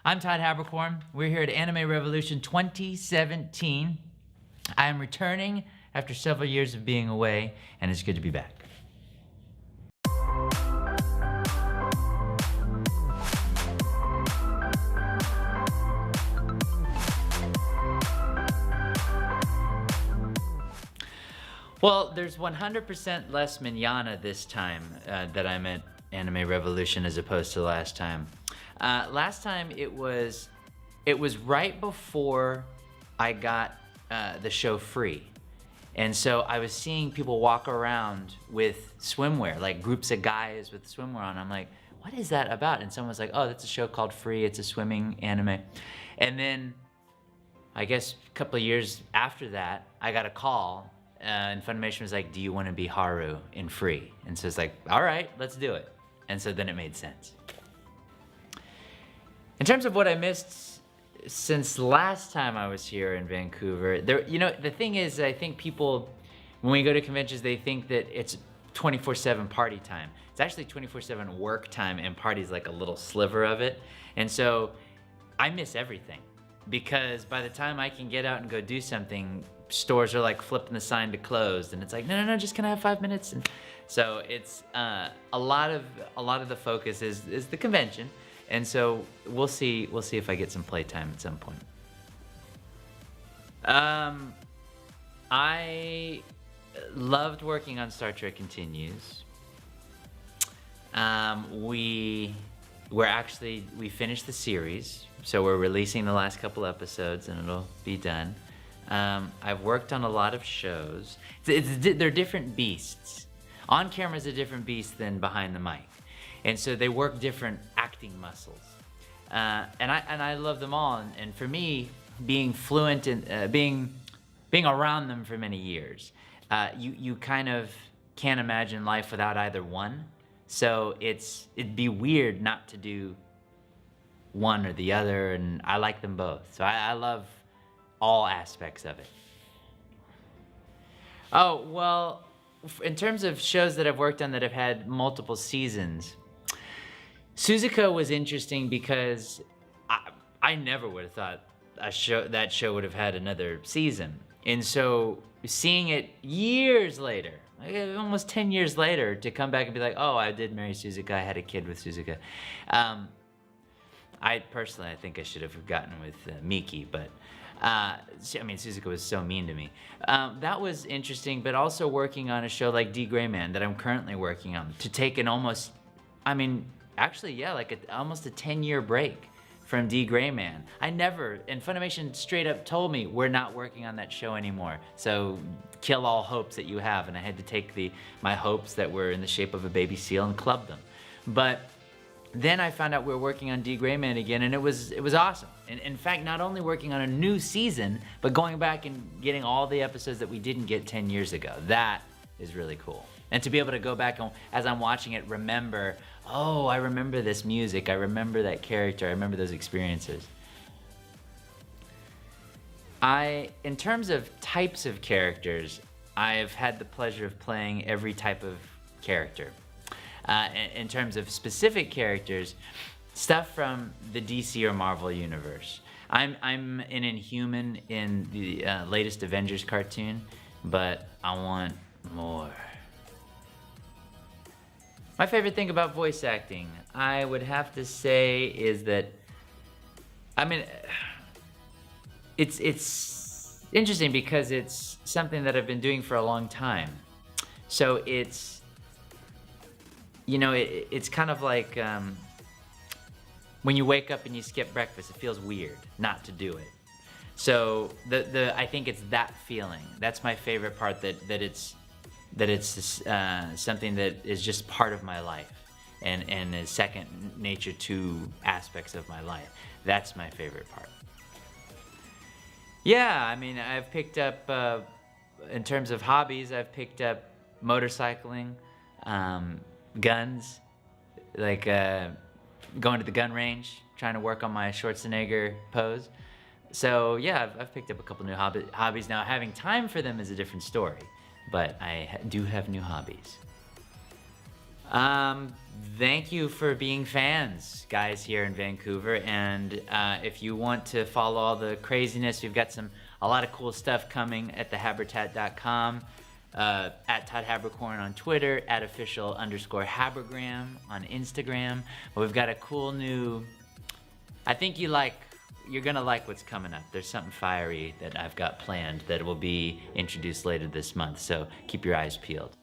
I'm Todd Haberkorn. We're here at Anime Revolution 2017. I am returning after several years of being away, and it's good to be back. Well, there's 100% less manana this time that I'm at Anime Revolution as opposed to last time. Last time it was right before I got the show free. And so I was seeing people walk around with swimwear, like groups of guys with swimwear on. I'm like, what is that about? And someone was like, oh, that's a show called Free. It's a swimming anime. And then I guess a couple of years after that, I got a call and Funimation was like, do you want to be Haru in Free? And so it's like, all right, let's do it. And so then it made sense. In terms of what I missed since last time I was here in Vancouver, the thing is, I think people, when we go to conventions, they think that it's 24/7 party time. It's actually 24/7 work time, and party's like a little sliver of it. And so I miss everything, because by the time I can get out and go do something, stores are like flipping the sign to closed, and it's like, no, just can I have 5 minutes? And so it's a lot of the focus is the convention. And so we'll see if I get some playtime at some point. I loved working on Star Trek Continues. We finished the series, so we're releasing the last couple episodes and it'll be done. I've worked on a lot of shows. They're different beasts. On camera is a different beast than behind the mic. And so they work different acting muscles. And I love them all. And for me, being fluent in, being around them for many years, you kind of can't imagine life without either one. So it'd be weird not to do one or the other, and I like them both. So I love all aspects of it. Oh, well, in terms of shows that I've worked on that have had multiple seasons, Suzuka was interesting because I never would have thought that show would have had another season. And so seeing it years later, like almost 10 years later, to come back and be like, oh, I did marry Suzuka, I had a kid with Suzuka. I think I should have gotten with Miki, but Suzuka was so mean to me. That was interesting, but also working on a show like D. Gray Man that I'm currently working on, to take an almost, almost a 10-year break from D. Gray Man. And Funimation straight up told me, we're not working on that show anymore. So kill all hopes that you have. And I had to take my hopes that were in the shape of a baby seal and club them. But then I found out we were working on D. Gray Man again, and it was awesome. And in fact, not only working on a new season, but going back and getting all the episodes that we didn't get 10 years ago. That is really cool. And to be able to go back and, as I'm watching it, remember, oh, I remember this music, I remember that character, I remember those experiences. In terms of types of characters, I've had the pleasure of playing every type of character. In terms of specific characters, stuff from the DC or Marvel universe. I'm an Inhuman in the latest Avengers cartoon, but I want more. My favorite thing about voice acting, I would have to say, is that, it's interesting because it's something that I've been doing for a long time. So it's kind of like when you wake up and you skip breakfast, it feels weird not to do it. So I think it's that feeling. That's my favorite part, that it's something that is just part of my life and is second nature to aspects of my life. That's my favorite part. Yeah, I've picked up, in terms of hobbies, I've picked up motorcycling, guns, like going to the gun range, trying to work on my Schwarzenegger pose. So yeah, I've picked up a couple new hobbies now. Having time for them is a different story, but I do have new hobbies. Thank you for being fans, guys, here in Vancouver. And if you want to follow all the craziness, we've got a lot of cool stuff coming at thehabertat.com, at Todd Haberkorn on Twitter, at official_Habergram on Instagram. But we've got a cool new, I think you're gonna like what's coming up. There's something fiery that I've got planned that will be introduced later this month. So keep your eyes peeled.